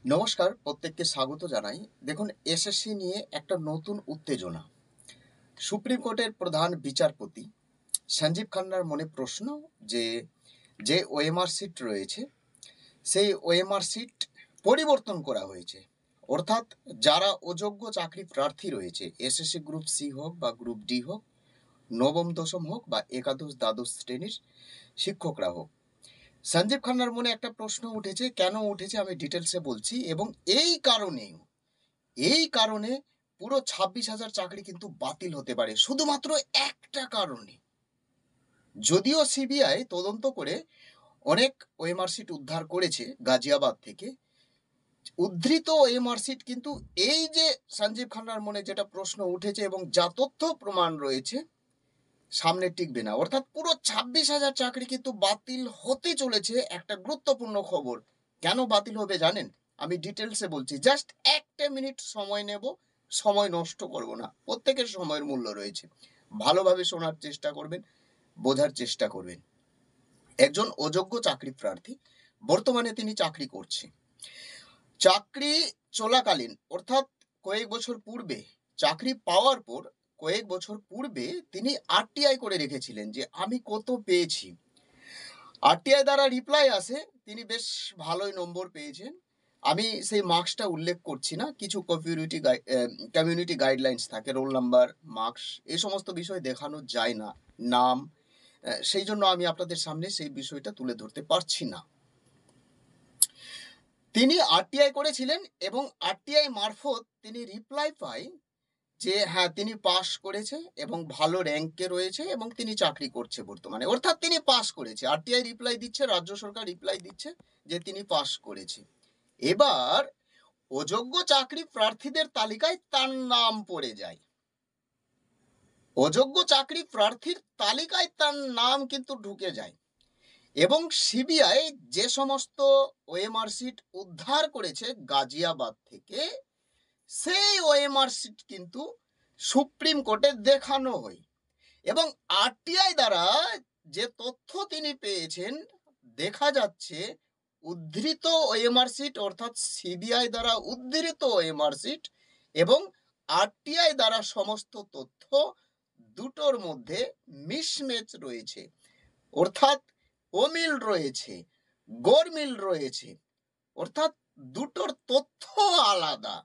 নমস্কার, প্রত্যেককে স্বাগত জানাই। দেখুন, এসএসসি নিয়ে একটা নতুন উত্তেজনা। সুপ্রিম কোর্টের প্রধান বিচারপতি সঞ্জীব খান্নার মনে প্রশ্ন যে যে ওএমআর সিট রয়েছে সেই ওএমআর সিট পরিবর্তন করা হয়েছে। অর্থাৎ যারা অযোগ্য চাকরি প্রার্থী রয়েছে, এসএসসি গ্রুপ সি হোক বা গ্রুপ ডি হোক, নবম দশম হোক বা একাদশ দ্বাদশ শ্রেণীর শিক্ষকরা হোক, সঞ্জীব খান্নার মনে একটা প্রশ্ন উঠেছে। কেন উঠেছে আমি ডিটেলসে বলছি। এবং এই কারণে পুরো 26,000 চাকরি কিন্তু বাতিল হতে পারে, শুধুমাত্র একটা কারণে। যদিও সিবিআই তদন্ত করে অনেক ওএমআর সিট উদ্ধার করেছে গাজিয়াবাদ থেকে, উদ্ধৃত ওএমআর সিট, কিন্তু এই যে সঞ্জীব খান্নার মনে যেটা প্রশ্ন উঠেছে এবং যা তথ্য প্রমাণ রয়েছে সামনে টিকবে না। অর্থাৎ পুরো 26,000 চাকরি কিন্তু বাতিল হতে চলেছে। একটা গুরুত্বপূর্ণ খবর। কেন বাতিল হবে জানেন? আমি ডিটেলসে বলছি, জাস্ট একটা মিনিট সময় নেব, সময় নষ্ট করব না। প্রত্যেকের সময়ের মূল্য রয়েছে। ভালোভাবে শোনার চেষ্টা করবেন, বোঝার চেষ্টা করবেন। একজন অযোগ্য চাকরি প্রার্থী, বর্তমানে তিনি চাকরি করছে। চাকরি চলাকালীন, অর্থাৎ কয়েক বছর পূর্বে, চাকরি পাওয়ার পর কয়েক বছর পূর্বে তিনি আরটিআই করে রেখেছিলেন যে আমি কত পেয়েছি। আরটিআই দ্বারা রিপ্লাই আসে, তিনি বেশ ভালোই নম্বর পেয়েছেন। আমি সেই মার্কসটা উল্লেখ করছি না, কিছু কমিউনিটি গাইডলাইন্স থাকে, রোল নাম্বার, মার্কস, এই সমস্ত বিষয় দেখানো যায় না, নাম, সেই জন্য আমি আপনাদের সামনে সেই বিষয়টা তুলে ধরতে পারছি না। তিনি আরটিআই করেছিলেন এবং আরটিআই মারফত তিনি রিপ্লাই পাই যে হ্যাঁ, তিনি পাস করেছে এবং ভালো র্যাঙ্কে রয়েছে এবং তিনি চাকরি করছে বর্তমানে। অর্থাৎ তিনি পাস করেছে, আরটিআই রিপ্লাই দিচ্ছে, রাজ্য সরকার রিপ্লাই দিচ্ছে যে তিনি পাস করেছে। এবার অযোগ্য চাকরি প্রার্থীদের তালিকায় তার নাম পড়ে যায়। অযোগ্য চাকরি প্রার্থীর তালিকায় তার নাম কিন্তু ঢুকে যায় এবং সিবিআই যে সমস্ত ওএমআর সিট উদ্ধার করেছে গাজিয়াবাদ থেকে, সেই ওএমআর সিট কিন্তু সুপ্রিম কোর্টে দেখানো হয় এবং আরটিআই দ্বারা যে তথ্য তিনি পেয়েছেন, দেখা যাচ্ছে উদ্ধৃত ওএমআর সিট, অর্থাৎ সিবিআই দ্বারা উদ্ধৃত ওএমআর সিট এবং আরটিআই দ্বারা সমস্ত তথ্য, দুটোর মধ্যে মিসম্যাচ রয়েছে, অর্থাৎ অমিল রয়েছে, গোলমিল রয়েছে, অর্থাৎ দুটোর তথ্য আলাদা।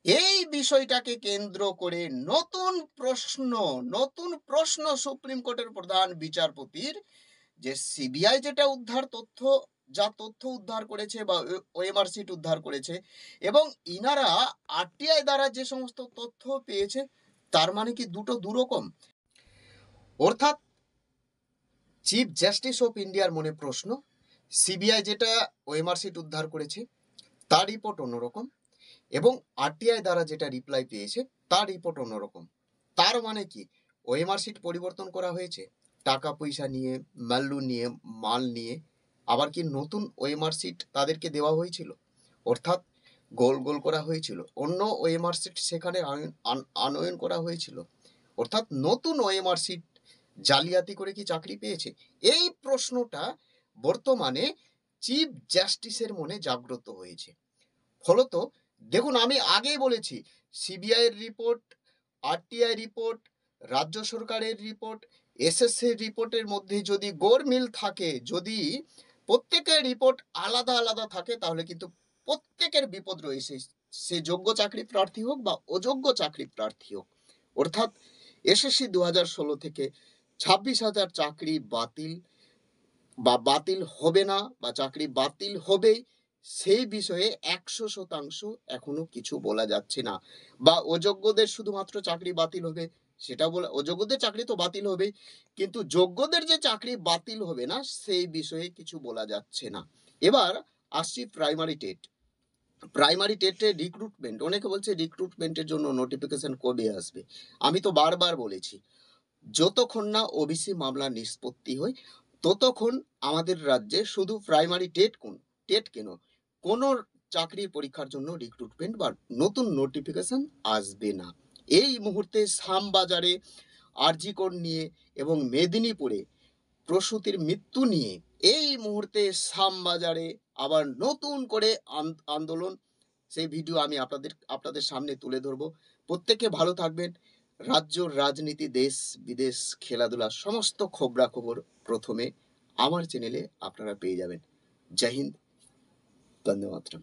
এই বিষয়টাকে কেন্দ্র করে নতুন প্রশ্ন সুপ্রিম কোর্টের প্রধান বিচারপতির, যে সিবিআই যেটা তথ্য উদ্ধার করেছে বা ওএমআর সিট উদ্ধার করেছে এবং ইনারা আরটিআই দ্বারা যে সমস্ত তথ্য পেয়েছে, তার মানে কি দুটো দুরকম? অর্থাৎ চিফ জাস্টিস অফ ইন্ডিয়ার মনে প্রশ্ন, সিবিআই যেটা ওএমআর সিট উদ্ধার করেছে তার রিপোর্ট অন্যরকম এবং আরটিআই দ্বারা যেটা রিপ্লাই পেয়েছে তার রিপোর্ট অন্যরকম। তার মানে কি ওএমআর সিট পরিবর্তন করা হয়েছে, টাকা পয়সা নিয়ে, ম্যালু নিয়ে, মাল নিয়ে, আবার কি নতুন ওএমআর সিট তাদেরকে দেওয়া হয়েছিল, অর্থাৎ গোল গোল করা হয়েছিল, অন্য ওএমআর সিট সেখানে আনয়ন করা হয়েছিল, অর্থাৎ নতুন ওএমআর সিট জালিয়াতি করে কি চাকরি পেয়েছে? এই প্রশ্নটা বর্তমানে চিফ জাস্টিসের মনে জাগ্রত হয়েছে। ফলত দেখুন, আমি আগেই বলেছি, সিবিআই এর রিপোর্ট, আরটিআই রিপোর্ট, রাজ্য সরকারের রিপোর্ট, এসএসসি রিপোর্টের মধ্যে যদি গোলমিল থাকে, যদি প্রত্যেকের রিপোর্ট আলাদা আলাদা থাকে, তাহলে কিন্তু প্রত্যেকের বিপদ রয়েছে, সে যোগ্য চাকরি প্রার্থী হোক বা অযোগ্য চাকরি প্রার্থী হোক। অর্থাৎ এসএসসি 2016 থেকে 26,000 চাকরি বাতিল হবে না, বা চাকরি বাতিল হবে, সেই বিষয়ে 100% এখনো কিছু বলা যাচ্ছে না। বা অযোগ্যদের শুধুমাত্র চাকরি বাতিল হবে সেটা বলে, অযোগ্যদের চাকরি তো বাতিল হবে, কিন্তু যোগ্যদের যে চাকরি বাতিল হবে না সেই বিষয়ে কিছু বলা যাচ্ছে না। এবার আসছি প্রাইমারি টেটে রিক্রুটমেন্ট। অনেকে বলছে রিক্রুটমেন্টের জন্য নোটিফিকেশন কবে আসবে। আমি তো বারবার বলেছি, যতক্ষণ না ওবিসি মামলা নিষ্পত্তি হয় ততক্ষণ আমাদের রাজ্যে শুধু প্রাইমারি টেট কেন, কোনো চাকরির পরীক্ষার জন্য রিক্রুটমেন্ট বা নতুন নোটিফিকেশন আসবে না। এই মুহূর্তে শ্যামবাজারে আরজিকর নিয়ে এবং মেদিনীপুরে প্রসূতির মৃত্যু নিয়ে এই মুহূর্তে শ্যামবাজারে আবার নতুন করে আন্দোলন, সেই ভিডিও আমি আপনাদের সামনে তুলে ধরবো। প্রত্যেকে ভালো থাকবেন। রাজ্য, রাজনীতি, দেশ বিদেশ, খেলাধুলা সমস্ত খবরাখবর প্রথমে আমার চ্যানেলে আপনারা পেয়ে যাবেন। জয় হিন্দ, বন্দে মাতরম।